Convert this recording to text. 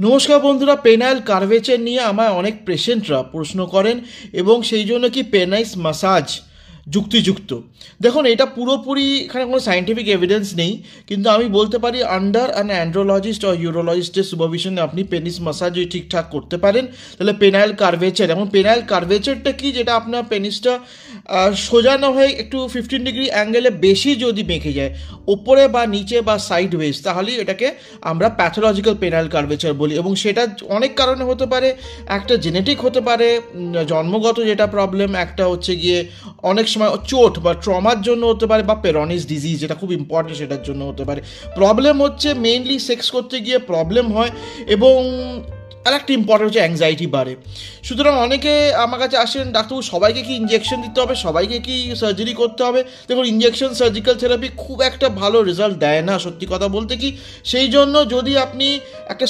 নমস্কার বন্ধুরা, penile curvature নিয়ে আমায় অনেক পেশেন্টরা প্রশ্ন করেন এবং সেই জন্য কি পেনাইস মাসাজ যুক্তিযুক্ত। দেখুন, এটা পুরোপুরি এখানে কোনো সায়েন্টিফিক এভিডেন্স নেই, কিন্তু আমি বলতে পারি আন্ডার অ্যান অ্যান্ড্রোলজিস্ট ও ইউরোলজিস্টের সুপারভিশনে আপনি পেনিস মাসাজ যদি ঠিকঠাক করতে পারেন তাহলে পেনাইল কার্ভেচার, এবং পেনাইল কার্ভেচারটা কি, যেটা আপনার পেনিসটা সোজা না হয়ে একটু 15 ডিগ্রি অ্যাঙ্গেলে বেশি যদি বেঁকে যায় ওপরে বা নিচে বা সাইড ওয়েজ, তাহলেই এটাকে আমরা প্যাথোলজিক্যাল পেনাইল কার্ভেচার বলি। এবং সেটা অনেক কারণে হতে পারে। একটা জেনেটিক হতে পারে, জন্মগত যেটা প্রবলেম, একটা হচ্ছে গিয়ে অনেক সময় চোট বা ট্রমার জন্য হতে পারে, বা পেরনিস ডিজিজ যেটা খুব ইম্পর্টেন্ট সেটার জন্য হতে পারে। প্রবলেম হচ্ছে মেইনলি সেক্স করতে গিয়ে প্রবলেম হয়, এবং আর একটা ইম্পর্টেন্ট হচ্ছে অ্যাংজাইটি বাড়ে। সুতরাং অনেকে আমার কাছে আসেন, ডাক্তারবাবু সবাইকে কি ইঞ্জেকশন দিতে হবে, সবাইকে কি সার্জারি করতে হবে? দেখুন, ইঞ্জেকশন সার্জিক্যাল থেরাপি খুব একটা ভালো রেজাল্ট দেয় না সত্যি কথা বলতে কি। সেই জন্য যদি আপনি একটা